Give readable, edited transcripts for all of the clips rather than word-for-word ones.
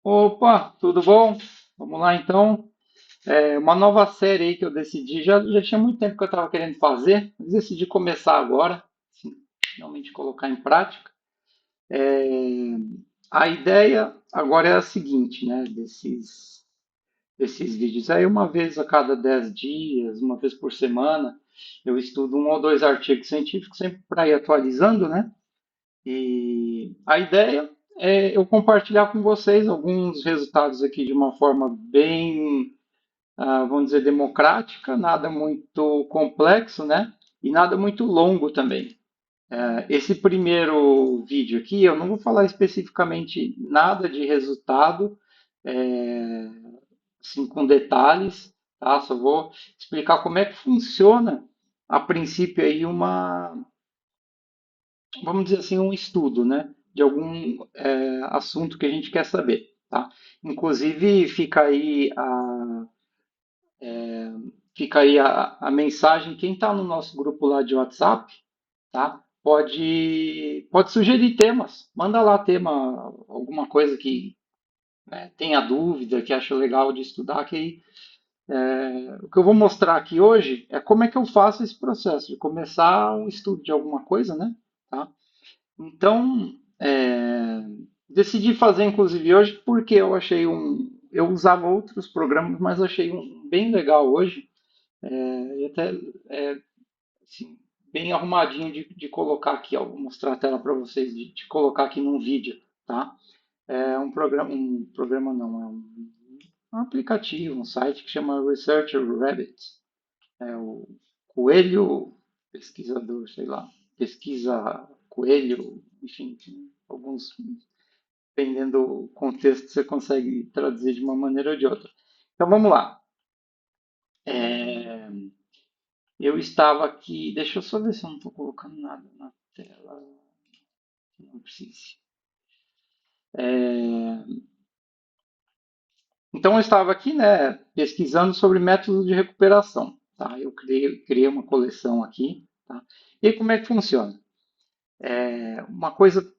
Opa, tudo bom? Vamos lá então. Uma nova série aí que eu decidi. Já tinha muito tempo que eu estava querendo fazer, mas decidi começar agora, assim, finalmente colocar em prática. É, a ideia agora é a seguinte, né? Desses vídeos aí, uma vez a cada 10 dias, uma vez por semana, eu estudo um ou dois artigos científicos, sempre para ir atualizando, né? E a ideia é eu compartilhar com vocês alguns resultados aqui de uma forma bem, vamos dizer, democrática, nada muito complexo, né? E nada muito longo também. Esse primeiro vídeo aqui, eu não vou falar especificamente nada de resultado, é, assim, com detalhes, tá? Só vou explicar como é que funciona, a princípio, aí vamos dizer assim, um estudo, né, de algum assunto que a gente quer saber, tá? Inclusive, fica aí a mensagem, quem está no nosso grupo lá de WhatsApp, tá? Pode sugerir temas, manda lá tema, alguma coisa que tenha dúvida, que acha legal de estudar, que aí, o que eu vou mostrar aqui hoje é como é que eu faço esse processo de começar um estudo de alguma coisa, né? Tá? Então, decidi fazer inclusive hoje porque eu achei um. Eu usava outros programas, mas achei um bem legal hoje. E até assim, bem arrumadinho de colocar aqui, ó, vou mostrar a tela para vocês, de colocar aqui num vídeo, tá? É um programa não, um aplicativo, um site que chama Research Rabbit. É o coelho pesquisador, sei lá, pesquisa coelho, enfim, alguns dependendo do contexto, você consegue traduzir de uma maneira ou de outra. Então vamos lá. É, eu estava aqui, deixa eu só ver se eu não estou colocando nada na tela. Não precise. É, então eu estava aqui, né, pesquisando sobre métodos de recuperação. Tá? Eu criei uma coleção aqui. Tá? E aí, como é que funciona? Uma coisa,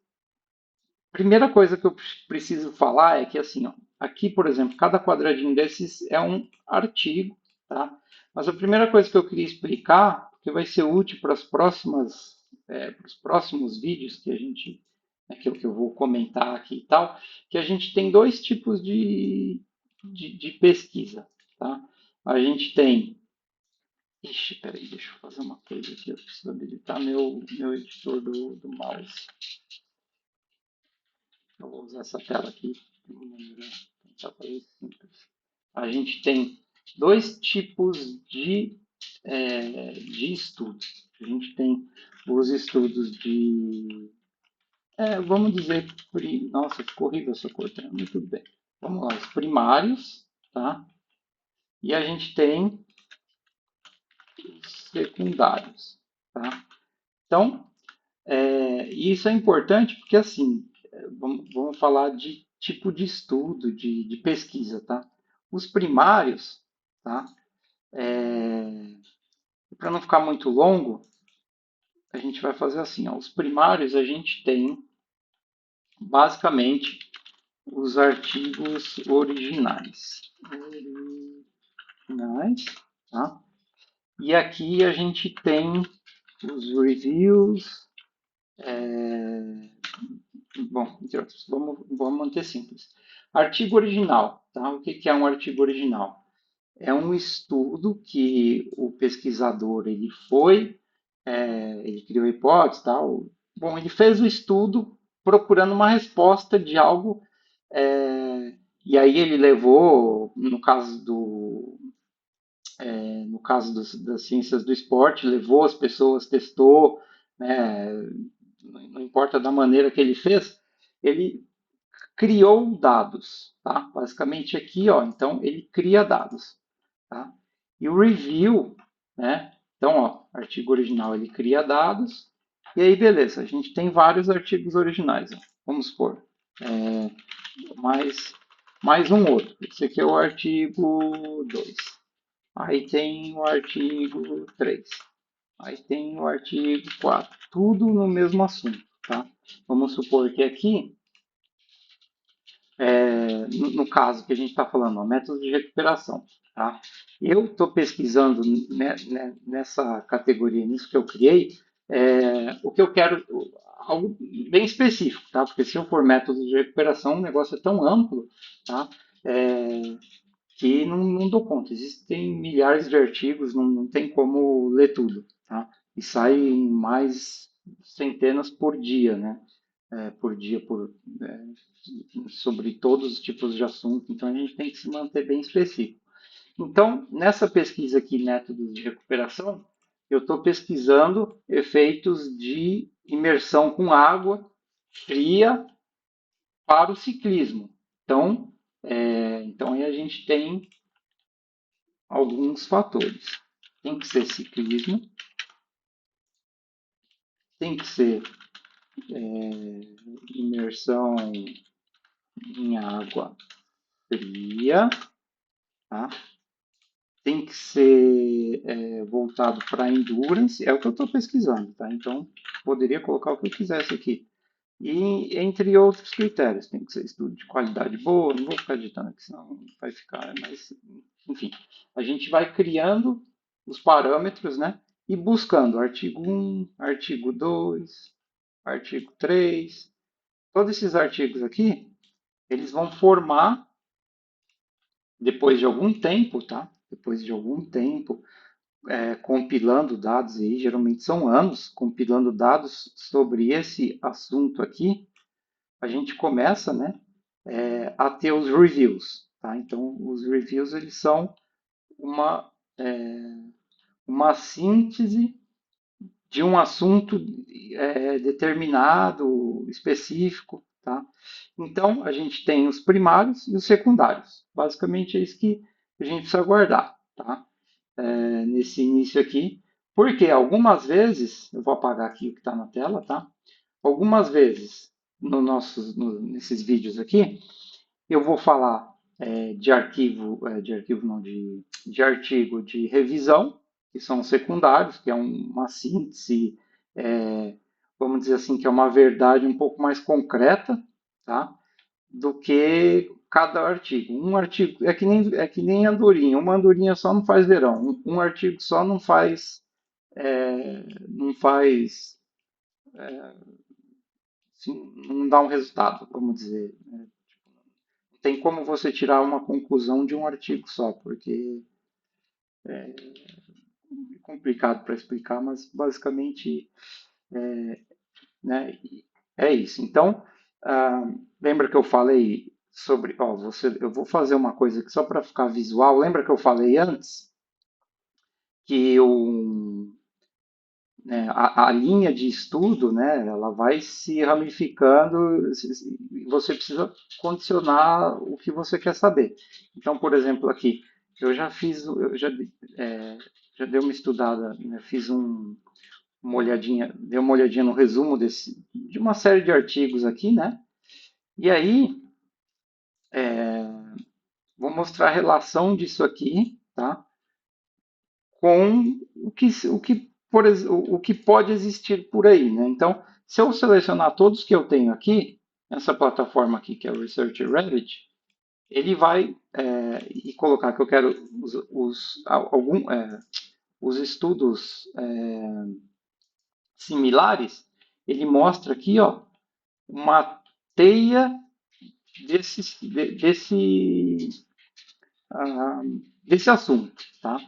primeira coisa que eu preciso falar é que assim, ó, aqui, por exemplo, cada quadradinho desses é um artigo, tá? Mas a primeira coisa que eu queria explicar, que vai ser útil para para os próximos vídeos que a gente, que eu vou comentar aqui e tal, que a gente tem dois tipos de pesquisa, tá? A gente tem, ixi, peraí, deixa eu fazer uma coisa aqui, eu preciso habilitar meu editor do mouse. Eu vou usar essa tela aqui de uma maneira tentar fazer simples. A gente tem dois tipos de estudos. A gente tem os estudos vamos dizer, nossa, ficou horrível essa cor, tá? Mas tudo bem. Vamos lá, os primários, tá? E a gente tem os secundários, tá? Então, isso é importante porque, assim, vamos falar de tipo de estudo, de pesquisa, tá? Os primários, tá? Para não ficar muito longo, a gente vai fazer assim, ó. Os primários a gente tem, basicamente, os artigos originais. Originais, tá? E aqui a gente tem os reviews, bom, entre outros. Vamos manter simples. Artigo original, tá? O que é um artigo original? É um estudo que o pesquisador ele criou a hipótese, tal. Bom, ele fez o estudo procurando uma resposta de algo, e aí ele levou, no caso das ciências do esporte, levou as pessoas, testou, né, não importa da maneira que ele fez, ele criou dados, tá? Basicamente aqui, ó, então ele cria dados, tá? E o review, né? Então, ó, artigo original ele cria dados e aí beleza, a gente tem vários artigos originais, ó. Vamos supor, é, mais mais um outro. Esse aqui é o artigo 2. Aí tem o artigo 3. Aí tem o artigo 4. Tudo no mesmo assunto, tá? Vamos supor que aqui no caso que a gente está falando, ó, método de recuperação, tá? Eu estou pesquisando nessa categoria, nisso que eu criei, o que eu quero, algo bem específico, tá? Porque se eu for método de recuperação, o negócio é tão amplo, tá? É, que não dou conta. Existem milhares de artigos, não tem como ler tudo, tá? E saem mais centenas por dia, né? Por dia, sobre todos os tipos de assunto. Então a gente tem que se manter bem específico. Então, nessa pesquisa aqui, métodos de recuperação, eu estou pesquisando efeitos de imersão com água fria para o ciclismo. Então aí a gente tem alguns fatores. Tem que ser ciclismo, tem que ser imersão em água fria, tá? Tem que ser voltado para endurance, é o que eu estou pesquisando, tá? Então, poderia colocar o que eu quisesse aqui. E entre outros critérios, tem que ser estudo de qualidade boa, não vou ficar editando aqui, senão vai ficar, mas enfim, a gente vai criando os parâmetros, né? E buscando artigo 1, artigo 2, artigo 3, todos esses artigos aqui, eles vão formar, depois de algum tempo, tá? Depois de algum tempo, compilando dados aí, geralmente são anos, compilando dados sobre esse assunto aqui, a gente começa, né, a ter os reviews, tá? Então, os reviews eles são uma, é, uma síntese de um assunto determinado, específico, tá? Então, a gente tem os primários e os secundários. Basicamente é isso que a gente precisa guardar, tá? Nesse início aqui, porque algumas vezes, eu vou apagar aqui o que está na tela, tá? Algumas vezes, nesses vídeos aqui, eu vou falar de arquivo não, de artigo de revisão, que são secundários, que é uma síntese, é, vamos dizer assim, que é uma verdade um pouco mais concreta, tá? Do que cada artigo. Um artigo é que nem andorinha. Uma andorinha só não faz verão. Um artigo só não faz assim, não dá um resultado, vamos dizer. Né? Não tem como você tirar uma conclusão de um artigo só, porque é complicado para explicar, mas basicamente, né, é isso. Então, ah, lembra que eu falei sobre, ó, eu vou fazer uma coisa aqui só para ficar visual. Lembra que eu falei antes que a linha de estudo, né, ela vai se ramificando e você precisa condicionar o que você quer saber. Então, por exemplo, aqui, eu já dei uma estudada, né, dei uma olhadinha no resumo de uma série de artigos aqui, né? E aí, vou mostrar a relação disso aqui, tá? Com o que pode existir por aí, né? Então, se eu selecionar todos que eu tenho aqui, nessa plataforma aqui, que é o Research Rabbit, ele vai e colocar que eu quero os estudos similares, ele mostra aqui, ó, uma teia desse, ah, desse assunto, tá?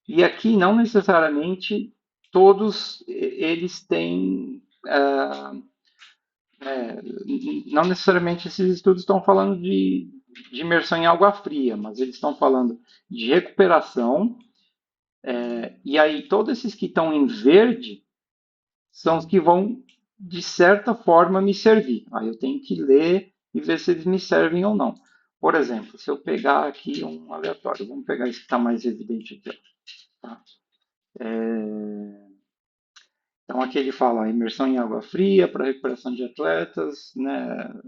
E aqui não necessariamente todos eles têm, não necessariamente esses estudos estão falando de imersão em água fria, mas eles estão falando de recuperação, e aí todos esses que estão em verde são os que vão, de certa forma, me servir. Aí eu tenho que ler e ver se eles me servem ou não. Por exemplo, se eu pegar aqui um aleatório, vamos pegar esse que está mais evidente aqui. Ó, tá? Então aqui ele fala imersão em água fria para recuperação de atletas, né,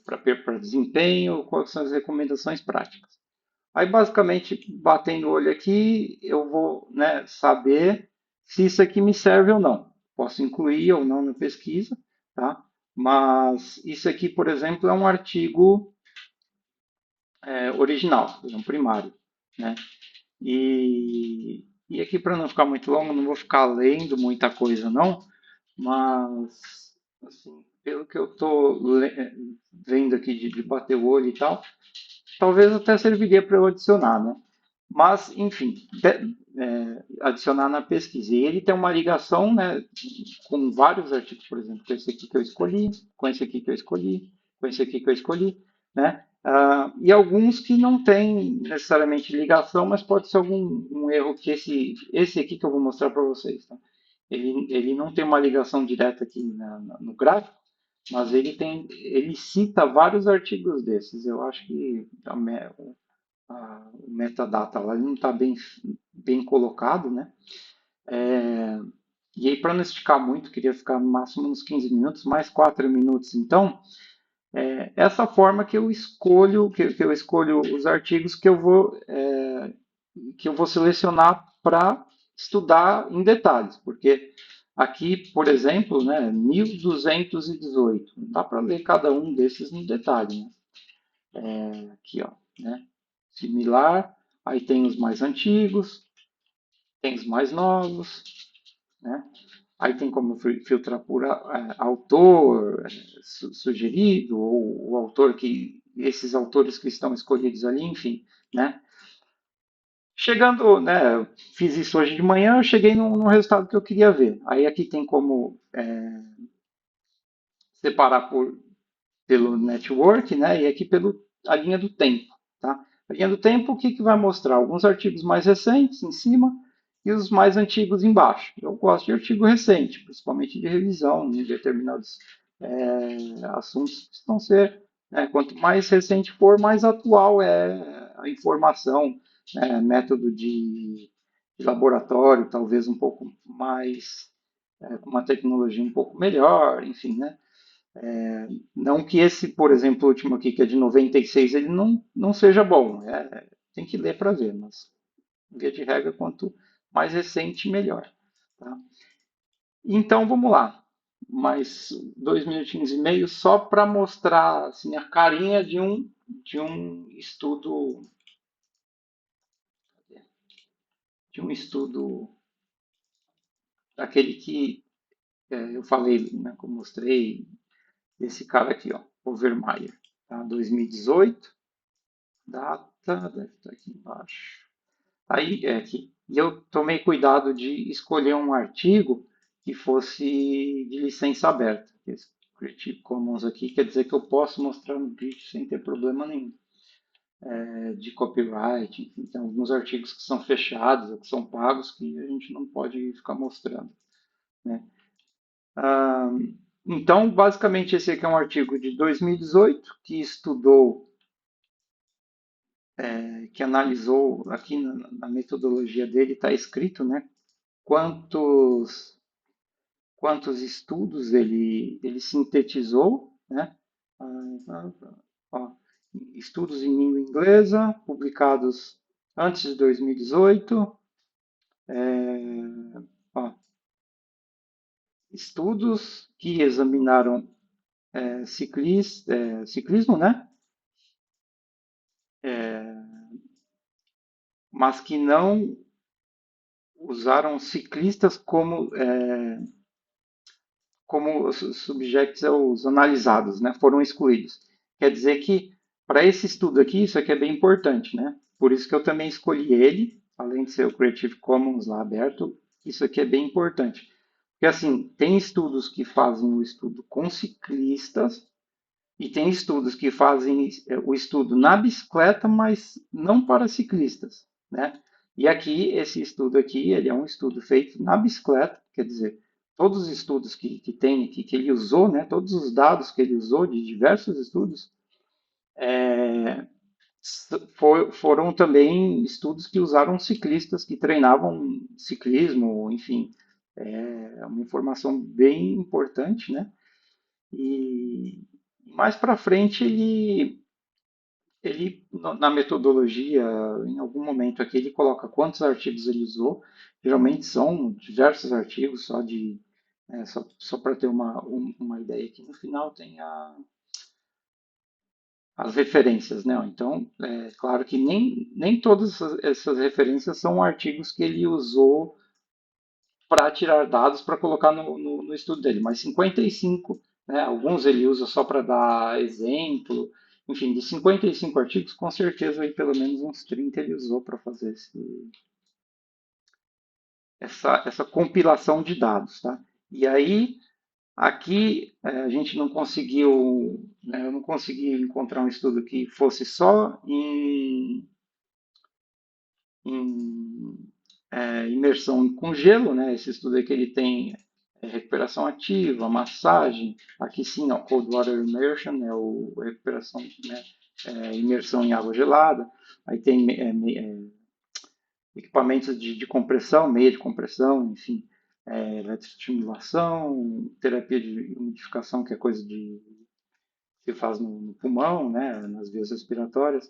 para desempenho, quais são as recomendações práticas. Aí basicamente, batendo o olho aqui, eu vou, né, saber se isso aqui me serve ou não. Posso incluir ou não na pesquisa, tá? Mas isso aqui, por exemplo, é um artigo original, um primário, né? E aqui para não ficar muito longo, não vou ficar lendo muita coisa não, mas assim, pelo que eu estou vendo aqui de bater o olho e tal, talvez até serviria para eu adicionar, né? Mas, enfim, adicionar na pesquisa. E ele tem uma ligação, né, com vários artigos, por exemplo, com esse aqui que eu escolhi, com esse aqui que eu escolhi, com esse aqui que eu escolhi, né? E alguns que não têm necessariamente ligação, mas pode ser algum um erro que esse aqui que eu vou mostrar para vocês. Tá? Ele não tem uma ligação direta aqui no gráfico, mas ele cita vários artigos desses. Eu acho que o metadata lá ele não está bem colocado, né? E aí, para não esticar muito, queria ficar no máximo uns 15 minutos, mais 4 minutos. Então, essa forma que eu escolho, que eu escolho os artigos que eu vou selecionar para estudar em detalhes, porque aqui, por exemplo, né, 1218, não dá para ler cada um desses no detalhe, né? Aqui, ó, né? Similar, aí tem os mais antigos, tem os mais novos, né? Aí tem como filtrar por autor sugerido, ou o autor esses autores que estão escolhidos ali, enfim, né? Chegando, né, eu fiz isso hoje de manhã, eu cheguei no resultado que eu queria ver. Aí aqui tem como separar pelo network, né, e aqui pelo a linha do tempo, tá? A linha do tempo, o que que vai mostrar? Alguns artigos mais recentes em cima e os mais antigos embaixo. Eu gosto de artigo recente, principalmente de revisão em determinados assuntos que vão ser, né, quanto mais recente for, mais atual é a informação, né, método de laboratório, talvez um pouco mais, com uma tecnologia um pouco melhor, enfim, né? Não que esse, por exemplo, o último aqui, que é de 96, ele não seja bom. Tem que ler para ver, mas, via de regra, quanto mais recente, melhor. Tá? Então, vamos lá. Mais 2 minutinhos e meio só para mostrar assim, a carinha de um estudo, de um estudo, aquele que eu falei, né, que eu mostrei, esse cara aqui, ó, Overmyer, tá? 2018, data, deve estar aqui embaixo. Aí, aqui. E eu tomei cuidado de escolher um artigo que fosse de licença aberta. Esse Creative Commons aqui quer dizer que eu posso mostrar no Git sem ter problema nenhum. De copyright, enfim, tem alguns artigos que são fechados, ou que são pagos, que a gente não pode ficar mostrando. Né? Ah, então, basicamente, esse aqui é um artigo de 2018 que estudou, que analisou, aqui na metodologia dele está escrito, né, quantos, quantos estudos ele sintetizou, né? Ó, estudos em língua inglesa, publicados antes de 2018, ó, estudos que examinaram ciclismo, né? Mas que não usaram ciclistas como os subjects os analisados, né, foram excluídos. Quer dizer que para esse estudo aqui, isso aqui é bem importante, né? Por isso que eu também escolhi ele, além de ser o Creative Commons lá aberto, isso aqui é bem importante. Porque assim, tem estudos que fazem o estudo com ciclistas e tem estudos que fazem o estudo na bicicleta, mas não para ciclistas, né? E aqui, esse estudo aqui, ele é um estudo feito na bicicleta, quer dizer, todos os estudos que tem aqui, que ele usou, né, todos os dados que ele usou de diversos estudos, foram também estudos que usaram ciclistas que treinavam ciclismo, enfim, é uma informação bem importante, né? E mais para frente ele na metodologia, em algum momento aqui, ele coloca quantos artigos ele usou. Geralmente são diversos artigos, só para ter uma ideia aqui. No final tem as referências, né? Então, é claro que nem todas essas referências são artigos que ele usou para tirar dados para colocar no estudo dele, mas 55, né, alguns ele usa só para dar exemplo, enfim, de 55 artigos, com certeza aí pelo menos uns 30 ele usou para fazer essa compilação de dados, tá? E aí, aqui a gente não conseguiu, né, eu não consegui encontrar um estudo que fosse só em imersão com gelo, né? Esse estudo aí que ele tem recuperação ativa, massagem, aqui sim, ó, cold water immersion, é o recuperação, né? Imersão em água gelada, aí tem equipamentos de compressão, meia de compressão, enfim, eletroestimulação, terapia de umidificação, que é coisa de que faz no pulmão, né, nas vias respiratórias,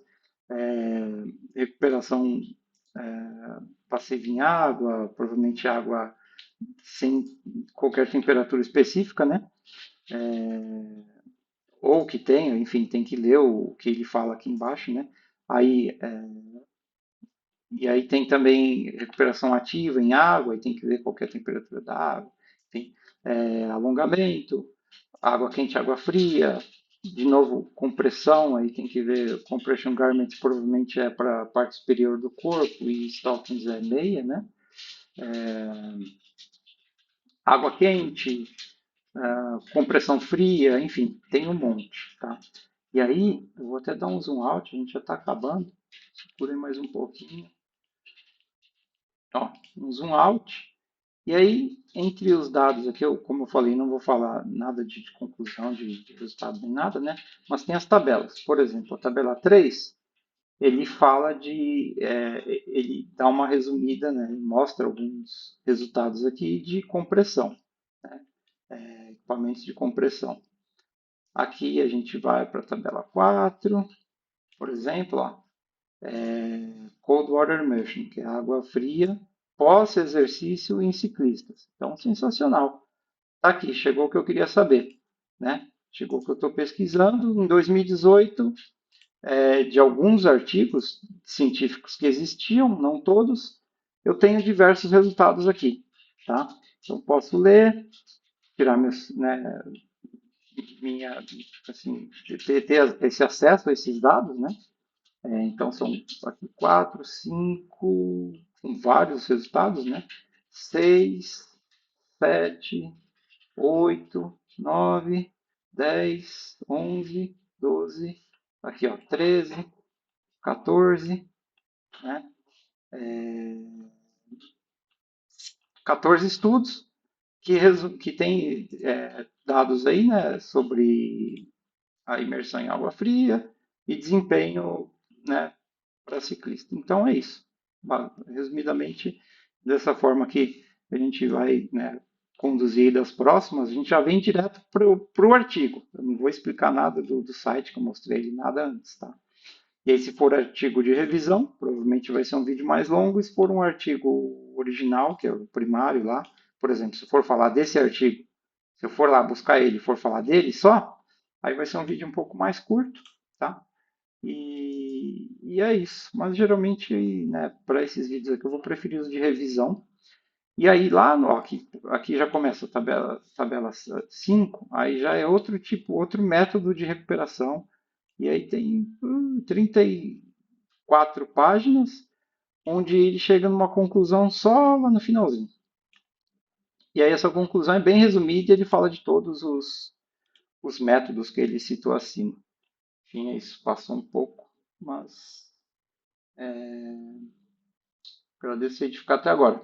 recuperação passiva em água, provavelmente água sem qualquer temperatura específica, né? Ou que tenha, enfim, tem que ler o que ele fala aqui embaixo, né? Aí, e aí tem também recuperação ativa em água, aí tem que ver qual que é a temperatura da água, enfim, alongamento, água quente, água fria, de novo compressão, aí tem que ver, compression garments provavelmente é para a parte superior do corpo e stockings é meia, né? Água quente, compressão fria, enfim, tem um monte, tá? E aí, eu vou até dar um zoom out, a gente já está acabando, segurem mais um pouquinho, ó, um zoom out, e aí, entre os dados aqui, eu, como eu falei, não vou falar nada de conclusão, de resultado, nem nada, né? Mas tem as tabelas. Por exemplo, a tabela 3 ele fala ele dá uma resumida, né? Mostra alguns resultados aqui de compressão, né? Equipamentos de compressão. Aqui a gente vai para a tabela 4, por exemplo, ó, Cold Water Immersion, que é água fria pós-exercício em ciclistas. Então, sensacional. Tá aqui, chegou o que eu queria saber, né? Chegou o que eu estou pesquisando. Em 2018, de alguns artigos científicos que existiam, não todos, eu tenho diversos resultados aqui, tá? Então, posso ler, tirar assim, ter esse acesso a esses dados, né? Então, são aqui 4, 5, com vários resultados, né? 6, 7, 8, 9, 10, 11, 12, aqui ó, 13, 14, né? 14 estudos que têm dados aí, né, sobre a imersão em água fria e desempenho, né, para ciclista. Então é isso. Resumidamente, dessa forma que a gente vai, né, conduzir das próximas, a gente já vem direto para o artigo. Eu não vou explicar nada do site que eu mostrei, nada antes, tá? E aí, se for artigo de revisão, provavelmente vai ser um vídeo mais longo. Se for um artigo original, que é o primário lá, por exemplo, se for falar desse artigo, se eu for lá buscar ele e for falar dele só, aí vai ser um vídeo um pouco mais curto, tá? E é isso. Mas geralmente, né, para esses vídeos aqui, eu vou preferir os de revisão. E aí lá, ó, aqui já começa a tabela 5, aí já é outro tipo, outro método de recuperação. E aí tem 34 páginas, onde ele chega numa conclusão só lá no finalzinho. E aí essa conclusão é bem resumida e ele fala de todos os métodos que ele citou acima. Enfim, é isso, passou um pouco, mas agradeço aí de ficar até agora.